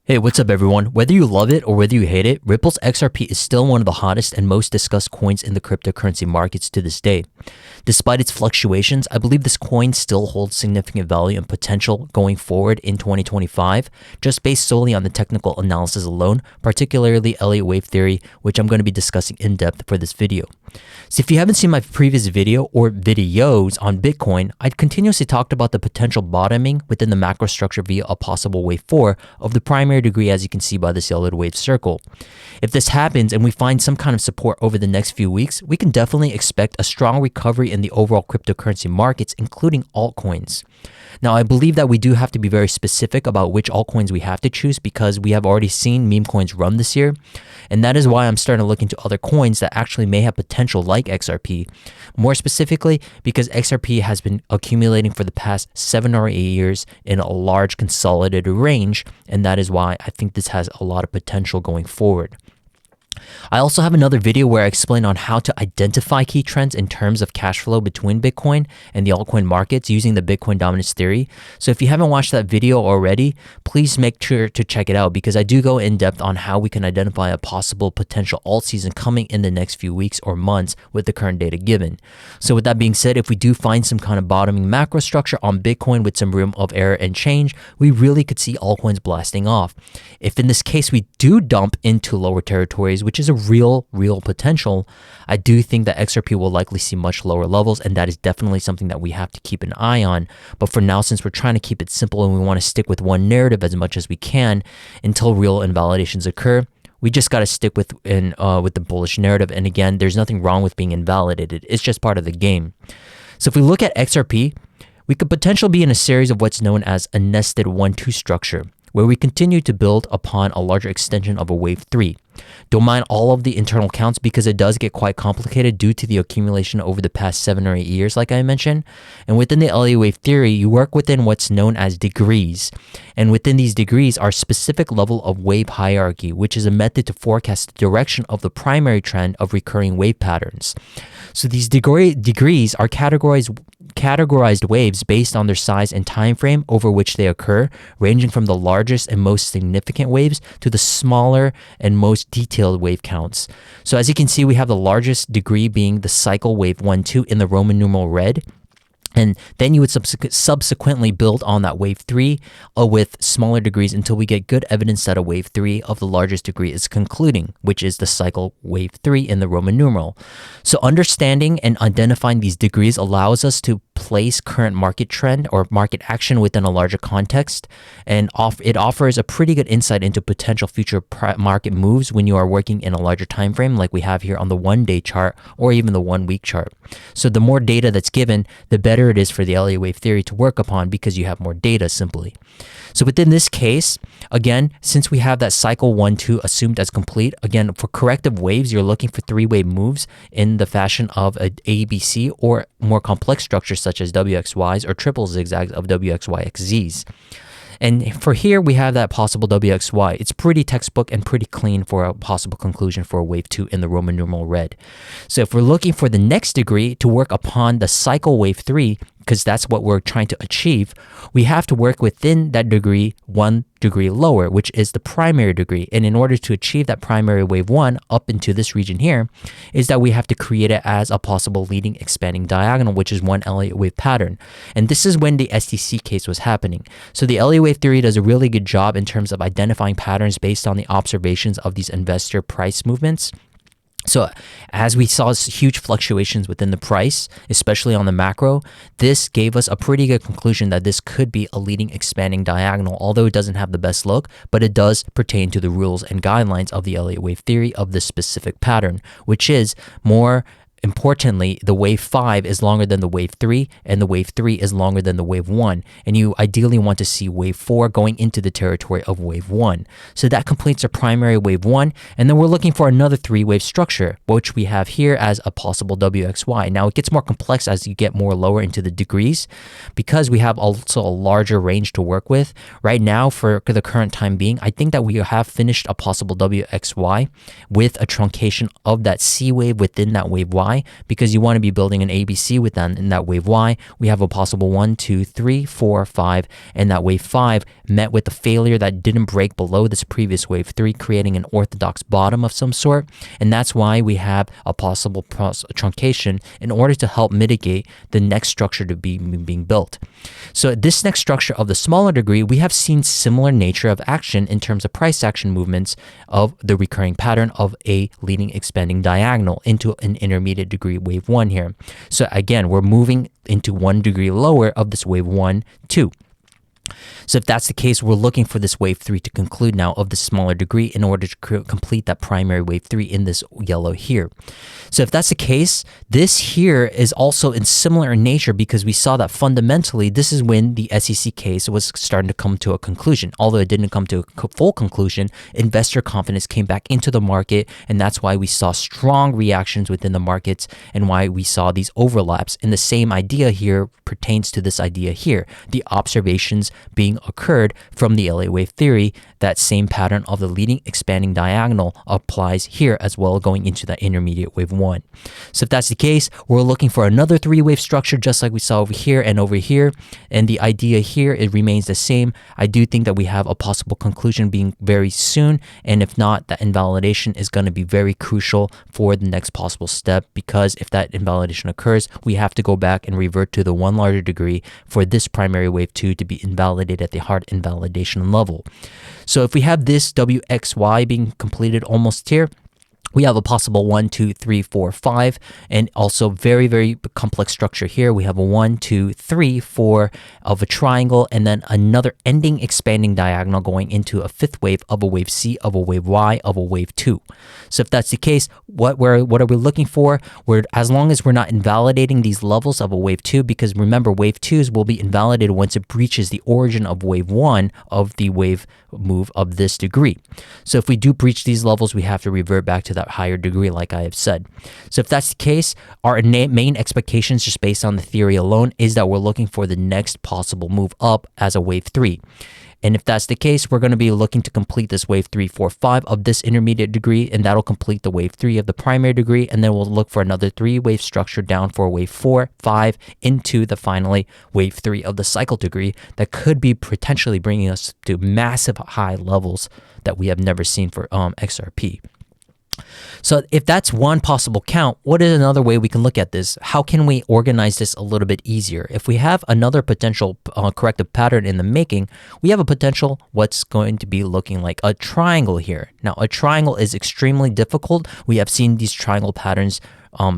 Hey, what's up everyone? Whether you love it or whether you hate it, Ripple's XRP is still one of the hottest and most discussed coins in the cryptocurrency markets to this day. Despite its fluctuations, I believe this coin still holds significant value and potential going forward in 2025, just based solely on the technical analysis alone, particularly Elliott Wave Theory, which I'm going to be discussing in depth for this video. So if you haven't seen my previous video or videos on Bitcoin, I'd continuously talked about the potential bottoming within the macro structure via a possible wave 4 of the primary degree, as you can see by this Elliott wave circle. If this happens and we find some kind of support over the next few weeks, we can definitely expect a strong recovery in the overall cryptocurrency markets, including altcoins. Now, I believe that we do have to be very specific about which altcoins we have to choose because we have already seen meme coins run this year. And that is why I'm starting to look into other coins that actually may have potential like XRP. More specifically, because XRP has been accumulating for the past 7 or 8 years in a large consolidated range. And that is why I think this has a lot of potential going forward. I also have another video where I explain on how to identify key trends in terms of cash flow between Bitcoin and the altcoin markets using the Bitcoin dominance theory. So if you haven't watched that video already, please make sure to check it out because I do go in depth on how we can identify a possible potential alt season coming in the next few weeks or months with the current data given. So with that being said, if we do find some kind of bottoming macro structure on Bitcoin with some room of error and change, we really could see altcoins blasting off. If in this case we do dump into lower territories, which is a real potential, I do think that XRP will likely see much lower levels, and that is definitely something that we have to keep an eye on. But for now, since we're trying to keep it simple and we want to stick with one narrative as much as we can until real invalidations occur, we just got to stick with the bullish narrative. And again, there's nothing wrong with being invalidated. It's just part of the game. So if we look at XRP, we could potentially be in a series of what's known as a nested 1-2 structure, where we continue to build upon a larger extension of a wave 3. Don't mind all of the internal counts because it does get quite complicated due to the accumulation over the past 7 or 8 years, like I mentioned. And within the Elliott Wave Theory, you work within what's known as degrees. And within these degrees are specific level of wave hierarchy, which is a method to forecast the direction of the primary trend of recurring wave patterns. So these degrees are categorized waves based on their size and time frame over which they occur, ranging from the largest and most significant waves to the smaller and most detailed wave counts. So as you can see, we have the largest degree being the cycle wave 1-2 in the Roman numeral red. And then you would subsequently build on that wave 3 with smaller degrees until we get good evidence that a wave 3 of the largest degree is concluding, which is the cycle wave 3 in the Roman numeral. So understanding and identifying these degrees allows us to place current market trend or market action within a larger context, and it offers a pretty good insight into potential future market moves when you are working in a larger time frame like we have here on the 1-day chart or even the 1-week chart. So the more data that's given, the better it is for the Elliott Wave Theory to work upon because you have more data simply. So within this case, again, since we have that cycle 1-2 assumed as complete, again, for corrective waves, you're looking for 3-wave moves in the fashion of a ABC or more complex structures such as WXYs or triple zigzags of WXYXZs. And for here, we have that possible WXY. It's pretty textbook and pretty clean for a possible conclusion for a wave 2 in the Roman numeral red. So if we're looking for the next degree to work upon the cycle wave 3, because that's what we're trying to achieve, we have to work within that degree 1 degree lower, which is the primary degree. And in order to achieve that primary wave 1 up into this region here, is that we have to create it as a possible leading expanding diagonal, which is one Elliott wave pattern. And this is when the STC case was happening. So the Elliott wave theory does a really good job in terms of identifying patterns based on the observations of these investor price movements. So as we saw huge fluctuations within the price, especially on the macro, this gave us a pretty good conclusion that this could be a leading expanding diagonal, although it doesn't have the best look, but it does pertain to the rules and guidelines of the Elliott Wave Theory of this specific pattern, which is more importantly, the wave 5 is longer than the wave 3, and the wave 3 is longer than the wave 1. And you ideally want to see wave 4 going into the territory of wave 1. So that completes our primary wave 1. And then we're looking for another 3-wave structure, which we have here as a possible WXY. Now, it gets more complex as you get more lower into the degrees because we have also a larger range to work with. Right now, for the current time being, I think that we have finished a possible WXY with a truncation of that C wave within that wave Y Y, because you want to be building an ABC with that in that wave Y. We have a possible 1, 2, 3, 4, 5, and that wave 5 met with a failure that didn't break below this previous wave 3, creating an orthodox bottom of some sort. And that's why we have a possible truncation in order to help mitigate the next structure to be being built. So this next structure of the smaller degree, we have seen similar nature of action in terms of price action movements of the recurring pattern of a leading expanding diagonal into an intermediate degree wave 1 here. So again, we're moving into 1 degree lower of this wave 1, 2. So if that's the case, we're looking for this wave 3 to conclude now of the smaller degree in order to complete that primary wave 3 in this yellow here. So if that's the case, this here is also in similar in nature, because we saw that fundamentally this is when the SEC case was starting to come to a conclusion. Although it didn't come to a full conclusion, investor confidence came back into the market, and that's why we saw strong reactions within the markets and why we saw these overlaps. And the same idea here pertains to this idea here, the observations being occurred from the Elliott Wave Theory. That same pattern of the leading expanding diagonal applies here as well, going into that intermediate wave 1. So if that's the case, we're looking for another 3-wave structure just like we saw over here and over here. And the idea here, it remains the same. I do think that we have a possible conclusion being very soon. And if not, that invalidation is going to be very crucial for the next possible step, because if that invalidation occurs, we have to go back and revert to the 1 larger degree for this primary wave 2 to be invalidated at the hard invalidation level. So if we have this WXY being completed almost here, we have a possible 1, 2, 3, 4, 5, and also very, very complex structure here. We have a 1, 2, 3, 4 of a triangle, and then another ending expanding diagonal going into a 5th wave of a wave C, of a wave Y, of a wave 2. So if that's the case, what are we looking for? As long as we're not invalidating these levels of a wave 2, because remember, wave 2s will be invalidated once it breaches the origin of wave 1 of the wave move of this degree. So if we do breach these levels, we have to revert back to that higher degree, like I have said. So if that's the case, our main expectations, just based on the theory alone, is that we're looking for the next possible move up as a wave 3. And if that's the case, we're going to be looking to complete this wave 3, 4, 5 of this intermediate degree, and that'll complete the wave 3 of the primary degree. And then we'll look for another 3-wave structure down for wave 4, 5 into the finally wave 3 of the cycle degree that could be potentially bringing us to massive high levels that we have never seen for XRP. So if that's one possible count, what is another way we can look at this? How can we organize this a little bit easier? If we have another potential corrective pattern in the making, we have a potential what's going to be looking like a triangle here. Now, a triangle is extremely difficult. We have seen these triangle patterns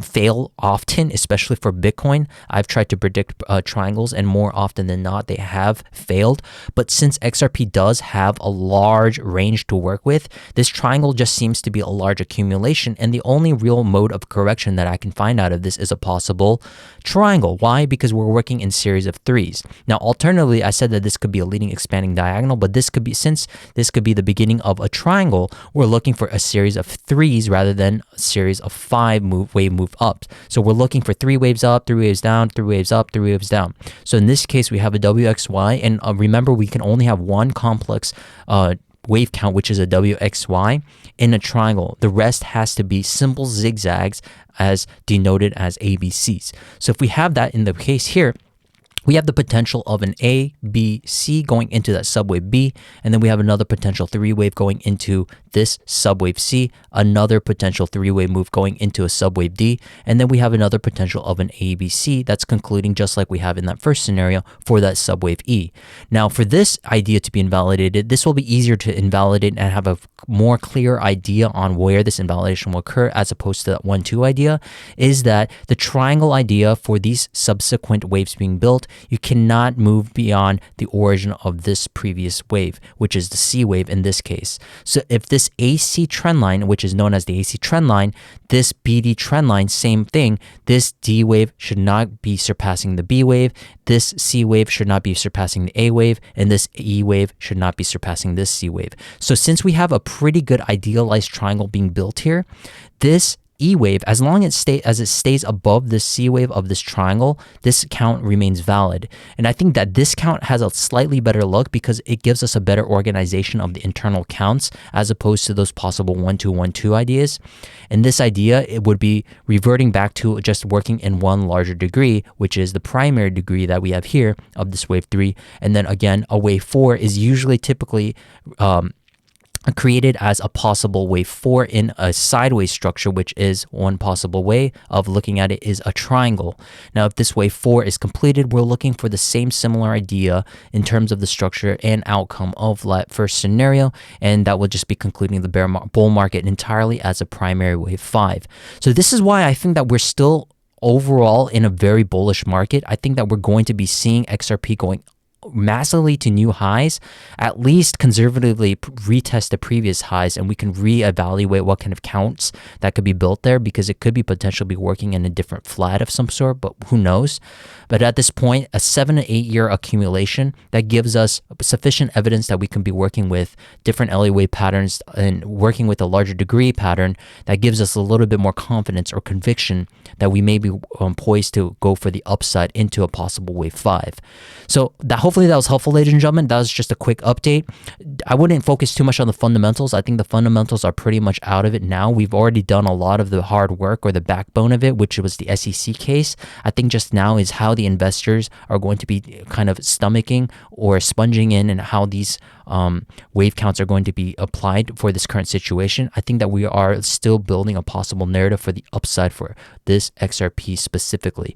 fail often, especially for Bitcoin. I've tried to predict triangles, and more often than not, they have failed. But since XRP does have a large range to work with, this triangle just seems to be a large accumulation, and the only real mode of correction that I can find out of this is a possible triangle. Why? Because we're working in series of 3s. Now, alternatively, I said that this could be a leading expanding diagonal, but this could be, since this could be the beginning of a triangle, we're looking for a series of 3s rather than a series of 5 wave move ups. So we're looking for 3 waves up, 3 waves down, 3 waves up, 3 waves down. So in this case, we have a WXY, and remember, we can only have one complex wave count, which is a WXY in a triangle. The rest has to be simple zigzags as denoted as ABCs. So if we have that in the case here, we have the potential of an A, B, C going into that subwave B, and then we have another potential 3-wave going into this subwave C, another potential 3-wave move going into a subwave D, and then we have another potential of an ABC that's concluding just like we have in that first scenario for that subwave E. Now, for this idea to be invalidated, this will be easier to invalidate and have a more clear idea on where this invalidation will occur, as opposed to that 1-2 idea, is that the triangle idea for these subsequent waves being built, you cannot move beyond the origin of this previous wave, which is the C wave in this case. So if this AC trend line, which is known as the AC trend line, this BD trend line, same thing, this D wave should not be surpassing the B wave, this C wave should not be surpassing the A wave, and this E wave should not be surpassing this C wave. So since we have a pretty good idealized triangle being built here, this E wave, as long as it stays above the C wave of this triangle, this count remains valid. And I think that this count has a slightly better look because it gives us a better organization of the internal counts as opposed to those possible 1-2-1-2 ideas. And this idea, it would be reverting back to just working in one larger degree, which is the primary degree that we have here of this wave 3. And then again, a wave 4 is usually typically created as a possible wave 4 in a sideways structure, which is one possible way of looking at it is a triangle. Now, if this wave 4 is completed, we're looking for the same similar idea in terms of the structure and outcome of that first scenario, and that will just be concluding the bull market entirely as a primary wave 5. So this is why I think that we're still overall in a very bullish market. I think that we're going to be seeing XRP going massively to new highs, at least conservatively retest the previous highs, and we can reevaluate what kind of counts that could be built there, because it could be potentially working in a different flat of some sort, but who knows. But at this point, a 7 to 8 year accumulation that gives us sufficient evidence that we can be working with different Elliott wave patterns and working with a larger degree pattern that gives us a little bit more confidence or conviction that we may be poised to go for the upside into a possible wave 5. So hopefully that was helpful, ladies and gentlemen. That was just a quick update. I wouldn't focus too much on the fundamentals. I think the fundamentals are pretty much out of it now. We've already done a lot of the hard work or the backbone of it, which was the SEC case. I think just now is how the investors are going to be kind of stomaching or sponging in and how these wave counts are going to be applied for this current situation. I think that we are still building a possible narrative for the upside for this XRP specifically.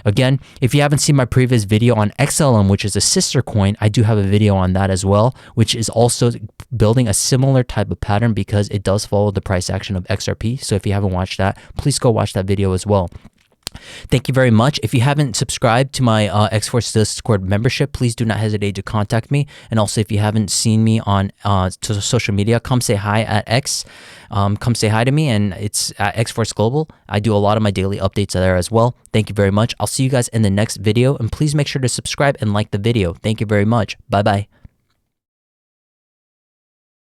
Again, if you haven't seen my previous video on XLM, which is a sister coin, I do have a video on that as well, which is also building a similar type of pattern because it does follow the price action of XRP. So if you haven't watched that, please go watch that video as well. Thank you very much. If you haven't subscribed to my X-Force Discord membership, please do not hesitate to contact me. And also, if you haven't seen me on social media, come say hi at X. Come say hi to me, and it's at X-Force Global. I do a lot of my daily updates there as well. Thank you very much. I'll see you guys in the next video, and please make sure to subscribe and like the video. Thank you very much. Bye-bye.